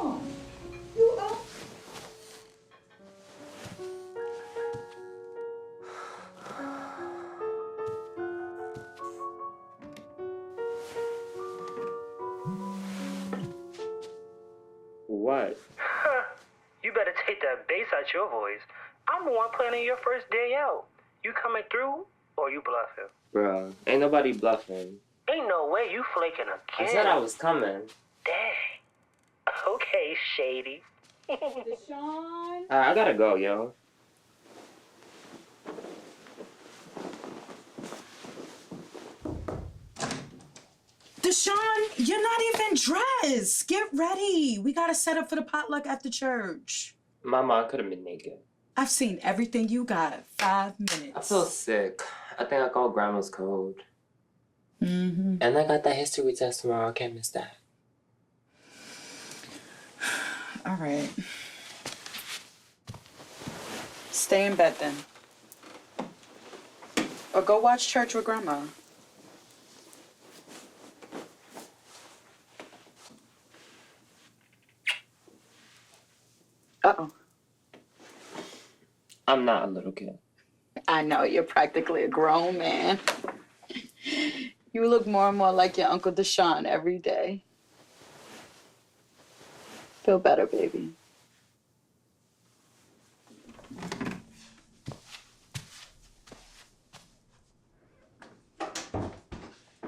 Oh, you up? What? You better take that bass out your voice. I'm the one planning your first day out. You coming through or you bluffing? Bruh, ain't nobody bluffing. Ain't no way you flaking again. I said I was coming. Dang. Okay, shady. Deshaun? I gotta go, yo. Deshaun, you're not even dressed. Get ready. We gotta set up for the potluck after church. Mama, I could have been naked. I've seen everything you got. 5 minutes. I feel sick. I think I caught grandma's cold. Mm-hmm. And I got that history test tomorrow. I can't miss that. All right. Stay in bed then. Or go watch church with grandma. Uh-oh. I'm not a little kid. I know, you're practically a grown man. You look more and more like your Uncle Deshaun every day. Feel better, baby.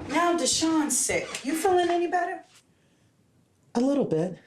Now Deshaun's sick. You feeling any better? A little bit.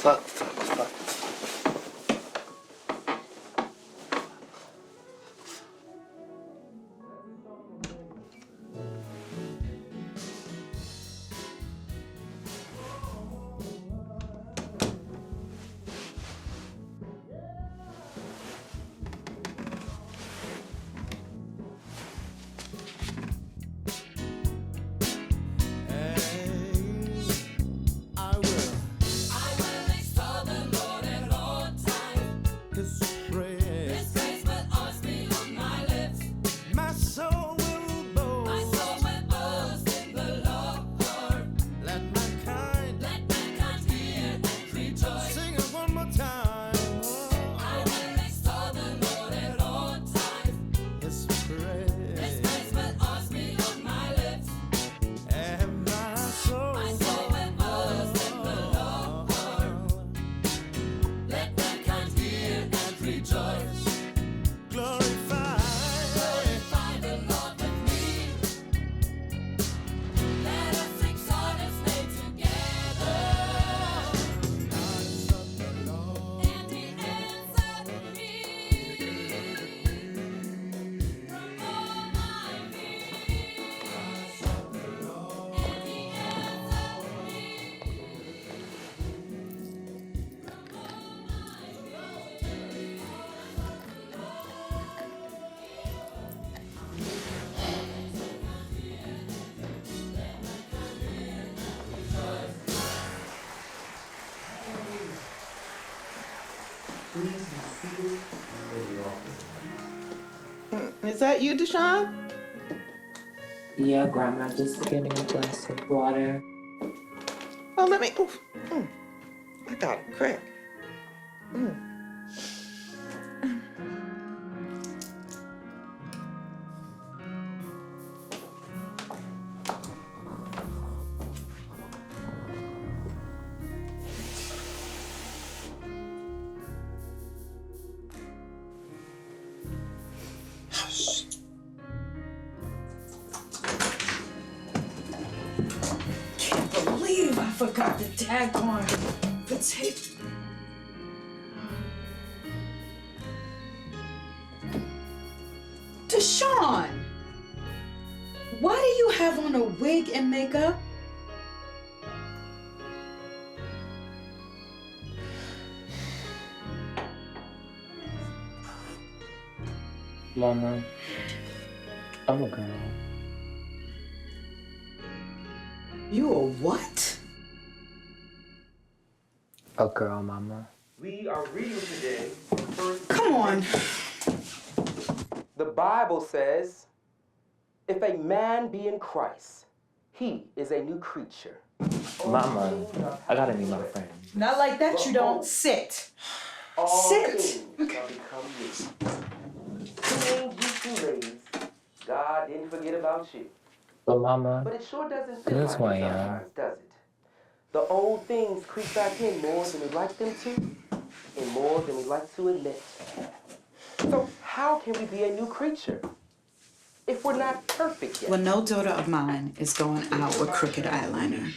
Fuck. Is that you, Deshaun? Yeah, Grandma, just getting a glass of water. Oh, let me. Oof. I got a crack. Can't believe I forgot the daggone potato. Deshaun, why do you have on a wig and makeup? Mama, I'm a girl. You a what? A girl, Mama. We are reading today. Come on. The Bible says, if a man be in Christ, he is a new creature. Mama, I gotta meet my friend. Not like that, you don't. Sit. All Sit. things shall become new. Things you two ladies, God didn't forget about you. But Mama, But it sure doesn't feel that's like who I it am. sometimes, does it? The old things creep back in more than we like them to, and more than we like to admit. So how can we be a new creature if we're not perfect yet? Well, no daughter of mine is going out with crooked eyeliner.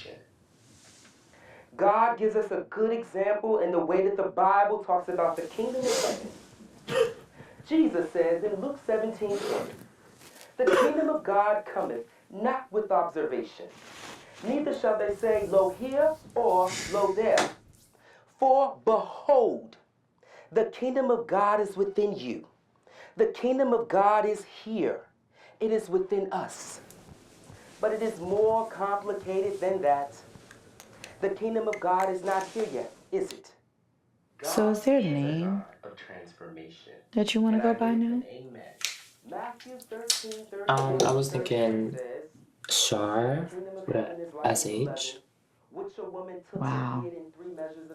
God gives us a good example in the way that the Bible talks about the kingdom of heaven. Jesus says in Luke 17:20, the kingdom of God cometh not with observation, neither shall they say, lo here or lo there. For behold, the kingdom of God is within you. The kingdom of God is here. It is within us. But it is more complicated than that. The kingdom of God is not here yet, is it? So is there a name of transformation. that you want to go by now? Amen. Matthew 13, I was thinking Shar with SH. Wow.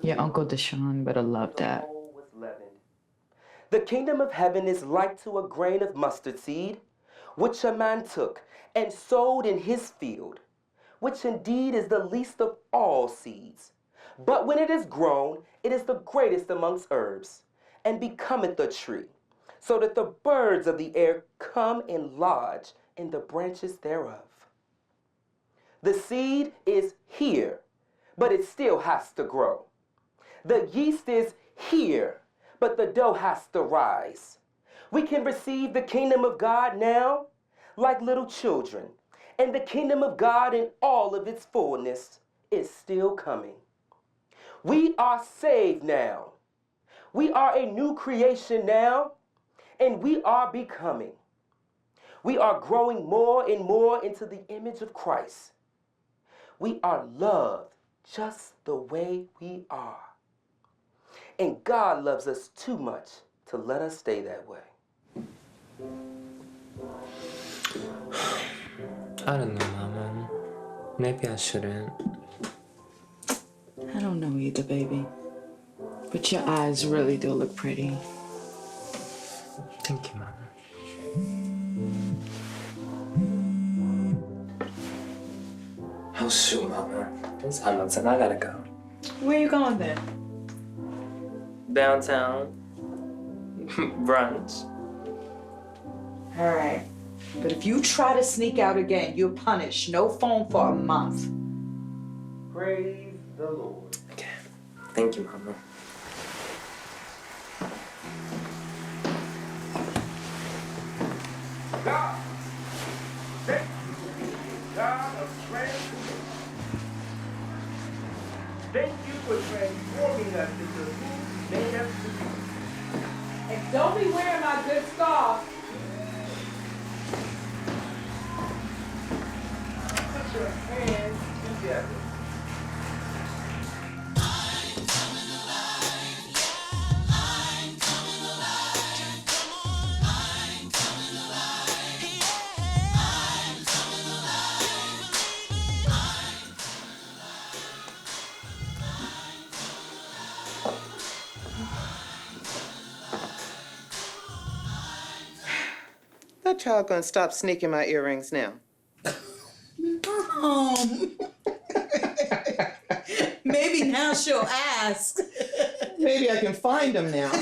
Your Uncle Deshaun better love that. The kingdom of heaven is like to a grain of mustard seed, which a man took and sowed in his field, which indeed is the least of all seeds. But when it is grown, it is the greatest amongst herbs, and becometh a tree, so that the birds of the air come and lodge in the branches thereof. The seed is here, but it still has to grow. The yeast is here, but the dough has to rise. We can receive the kingdom of God now like little children, and the kingdom of God in all of its fullness is still coming. We are saved now. We are a new creation now, and we are becoming. We are growing more and more into the image of Christ. We are loved just the way we are. And God loves us too much to let us stay that way. I don't know, Mama. Maybe I shouldn't. I don't know either, baby. But your eyes really do look pretty. Thank you, Mama. Oh, shoot, Mama. It's Amundsen. I gotta go. Where you going then? Downtown. Brunch. All right. But if you try to sneak out again, you're punished. No phone for a month. Praise the Lord. Okay. Thank you, Mama. God, thank you for being God of transformation. Thank you for transforming us into who you made us to be. And don't be wearing my good scarf. Put your hands together. child gonna stop sneaking my earrings now? Maybe now she'll ask. Maybe I can find them now.